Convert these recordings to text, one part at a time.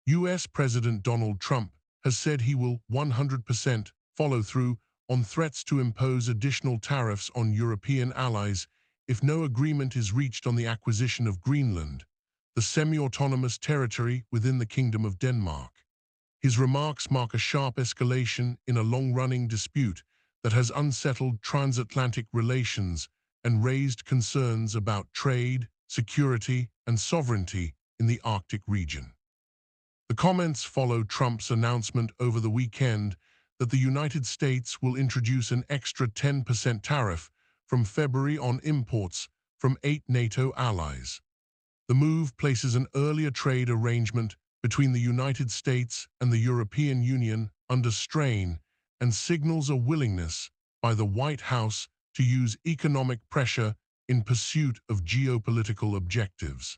US President Donald Trump has said he will 100% follow through on threats to impose additional tariffs on European allies if no agreement is reached on the acquisition of Greenland, the semi-autonomous territory within the Kingdom of Denmark. His remarks mark a sharp escalation in a long-running dispute that has unsettled transatlantic relations and raised concerns about trade, security, and sovereignty in the Arctic region. The comments follow Trump's announcement over the weekend that the United States will introduce an extra 10% tariff from February on imports from 8 NATO allies. The move places an earlier trade arrangement between the United States and the European Union under strain and signals a willingness by the White House to use economic pressure in pursuit of geopolitical objectives.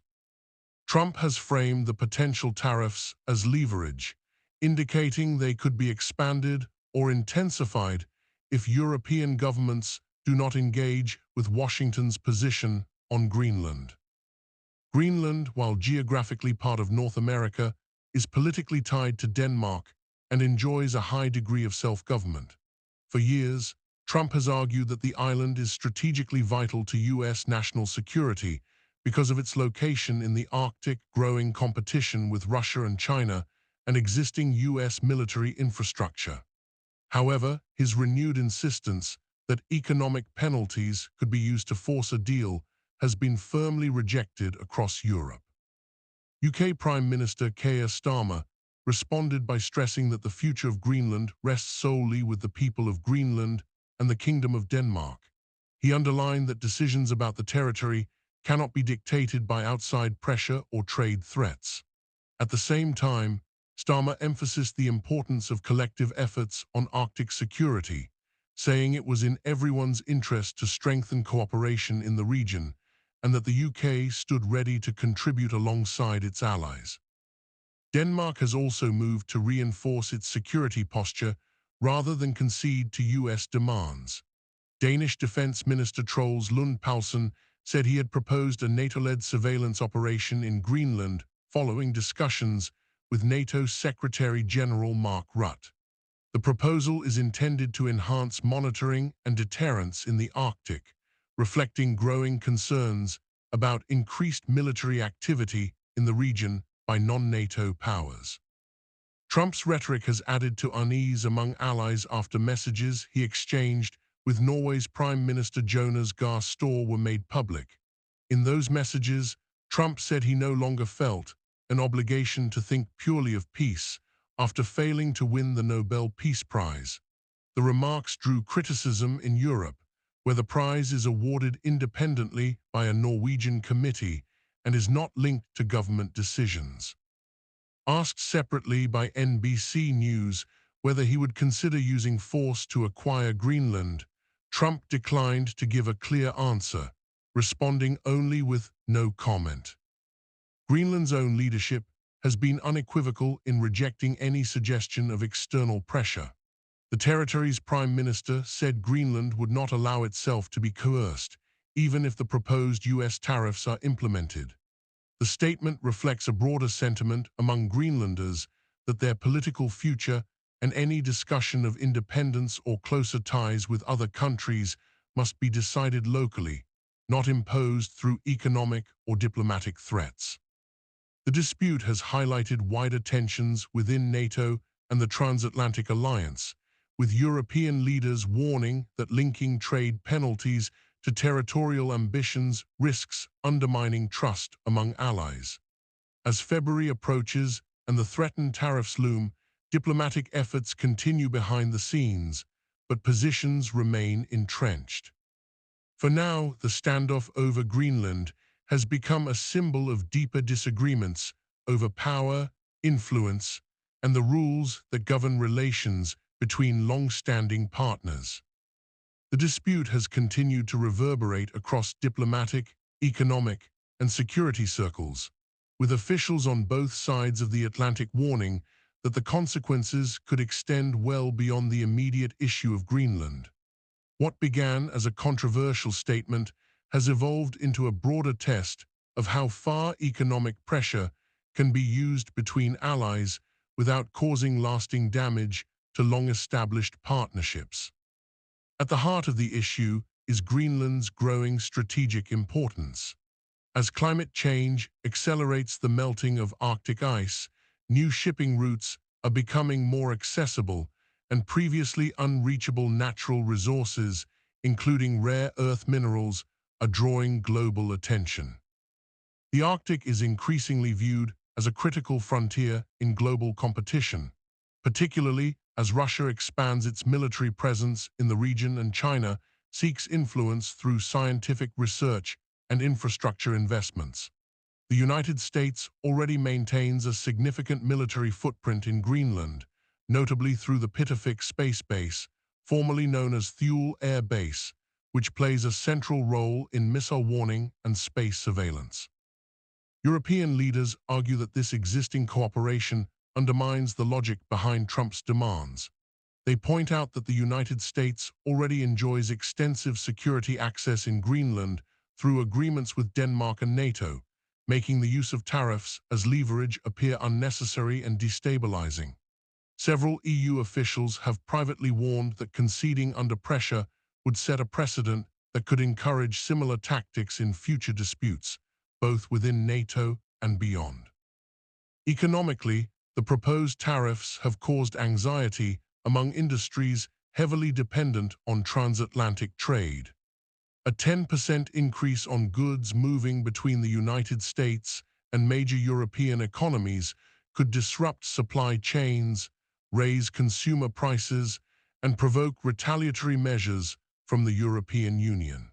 Trump has framed the potential tariffs as leverage, indicating they could be expanded or intensified if European governments do not engage with Washington's position on Greenland. Greenland, while geographically part of North America, is politically tied to Denmark and enjoys a high degree of self-government. For years, Trump has argued that the island is strategically vital to U.S. national security because of its location in the Arctic, growing competition with Russia and China, and existing U.S. military infrastructure. However, his renewed insistence that economic penalties could be used to force a deal has been firmly rejected across Europe. UK Prime Minister Keir Starmer responded by stressing that the future of Greenland rests solely with the people of Greenland and the Kingdom of Denmark. He underlined that decisions about the territory cannot be dictated by outside pressure or trade threats. At the same time, Starmer emphasized the importance of collective efforts on Arctic security, saying it was in everyone's interest to strengthen cooperation in the region and that the UK stood ready to contribute alongside its allies. Denmark has also moved to reinforce its security posture rather than concede to US demands. Danish Defence Minister Troels Lund Poulsen said he had proposed a NATO-led surveillance operation in Greenland following discussions with NATO Secretary-General Mark Rutte. The proposal is intended to enhance monitoring and deterrence in the Arctic, reflecting growing concerns about increased military activity in the region by non-NATO powers. Trump's rhetoric has added to unease among allies after messages he exchanged with Norway's Prime Minister Jonas Gahr Store were made public. In those messages, Trump said he no longer felt an obligation to think purely of peace after failing to win the Nobel Peace Prize. The remarks drew criticism in Europe, where the prize is awarded independently by a Norwegian committee and is not linked to government decisions. Asked separately by NBC News whether he would consider using force to acquire Greenland, Trump declined to give a clear answer, responding only with no comment. Greenland's own leadership has been unequivocal in rejecting any suggestion of external pressure. The territory's prime minister said Greenland would not allow itself to be coerced, even if the proposed U.S. tariffs are implemented. The statement reflects a broader sentiment among Greenlanders that their political future and any discussion of independence or closer ties with other countries must be decided locally, not imposed through economic or diplomatic threats. The dispute has highlighted wider tensions within NATO and the transatlantic alliance, with European leaders warning that linking trade penalties to territorial ambitions risks undermining trust among allies. As February approaches and the threatened tariffs loom, diplomatic efforts continue behind the scenes, but positions remain entrenched. For now, the standoff over Greenland has become a symbol of deeper disagreements over power, influence, and the rules that govern relations between long-standing partners. The dispute has continued to reverberate across diplomatic, economic, and security circles, with officials on both sides of the Atlantic warning that the consequences could extend well beyond the immediate issue of Greenland. What began as a controversial statement has evolved into a broader test of how far economic pressure can be used between allies without causing lasting damage to long-established partnerships. At the heart of the issue is Greenland's growing strategic importance. As climate change accelerates the melting of Arctic ice, new shipping routes are becoming more accessible, and previously unreachable natural resources, including rare earth minerals, are drawing global attention. The Arctic is increasingly viewed as a critical frontier in global competition, particularly as Russia expands its military presence in the region and China seeks influence through scientific research and infrastructure investments. The United States already maintains a significant military footprint in Greenland, notably through the Pitafik Space Base, formerly known as Thule Air Base, which plays a central role in missile warning and space surveillance. European leaders argue that this existing cooperation undermines the logic behind Trump's demands. They point out that the United States already enjoys extensive security access in Greenland through agreements with Denmark and NATO, making the use of tariffs as leverage appear unnecessary and destabilizing. Several EU officials have privately warned that conceding under pressure would set a precedent that could encourage similar tactics in future disputes, both within NATO and beyond. Economically, the proposed tariffs have caused anxiety among industries heavily dependent on transatlantic trade. A 10% increase on goods moving between the United States and major European economies could disrupt supply chains, raise consumer prices, and provoke retaliatory measures from the European Union.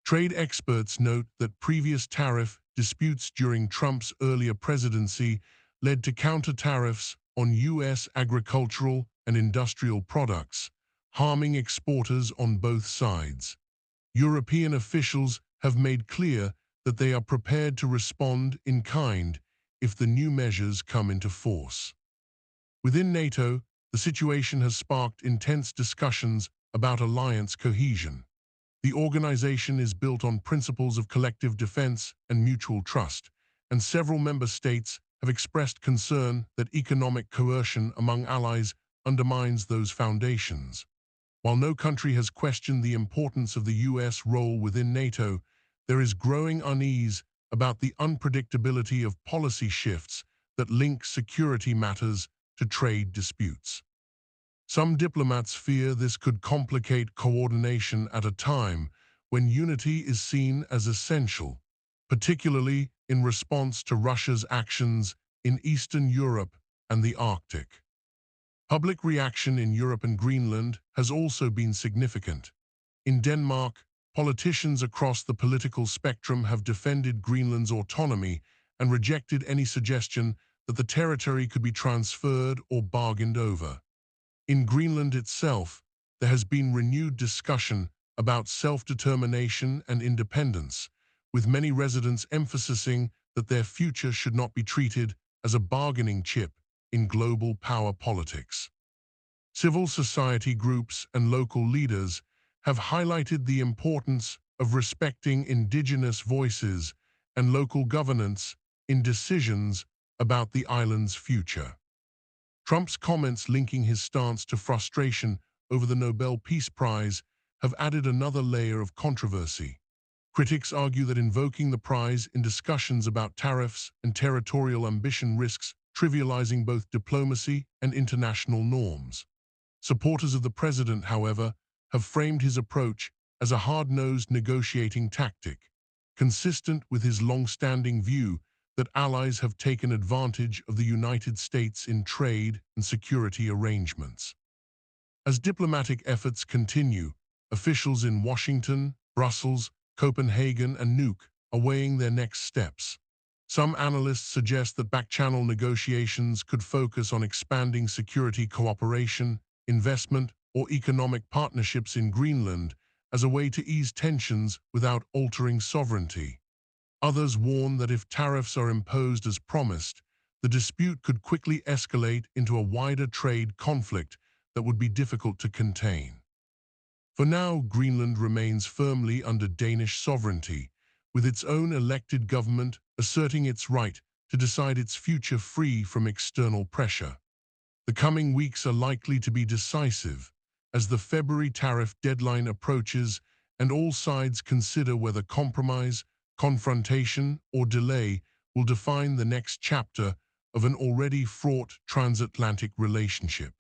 Trade experts note that previous tariff disputes during Trump's earlier presidency led to counter-tariffs on U.S. agricultural and industrial products, harming exporters on both sides. European officials have made clear that they are prepared to respond in kind if the new measures come into force. Within NATO, the situation has sparked intense discussions about alliance cohesion. The organization is built on principles of collective defense and mutual trust, and several member states have expressed concern that economic coercion among allies undermines those foundations. While no country has questioned the importance of the U.S. role within NATO, there is growing unease about the unpredictability of policy shifts that link security matters to trade disputes. Some diplomats fear this could complicate coordination at a time when unity is seen as essential, particularly in response to Russia's actions in Eastern Europe and the Arctic. Public reaction in Europe and Greenland has also been significant. In Denmark, politicians across the political spectrum have defended Greenland's autonomy and rejected any suggestion that the territory could be transferred or bargained over. In Greenland itself, there has been renewed discussion about self-determination and independence, with many residents emphasizing that their future should not be treated as a bargaining chip in global power politics. Civil society groups and local leaders have highlighted the importance of respecting indigenous voices and local governance in decisions about the island's future. Trump's comments linking his stance to frustration over the Nobel Peace Prize have added another layer of controversy. Critics argue that invoking the prize in discussions about tariffs and territorial ambition risks trivializing both diplomacy and international norms. Supporters of the president, however, have framed his approach as a hard-nosed negotiating tactic, consistent with his long-standing view that allies have taken advantage of the United States in trade and security arrangements. As diplomatic efforts continue, officials in Washington, Brussels, Copenhagen, and Nuuk are weighing their next steps. Some analysts suggest that back-channel negotiations could focus on expanding security cooperation, investment, or economic partnerships in Greenland as a way to ease tensions without altering sovereignty. Others warn that if tariffs are imposed as promised, the dispute could quickly escalate into a wider trade conflict that would be difficult to contain. For now, Greenland remains firmly under Danish sovereignty, with its own elected government asserting its right to decide its future free from external pressure. The coming weeks are likely to be decisive as the February tariff deadline approaches and all sides consider whether compromise, confrontation, or delay will define the next chapter of an already fraught transatlantic relationship.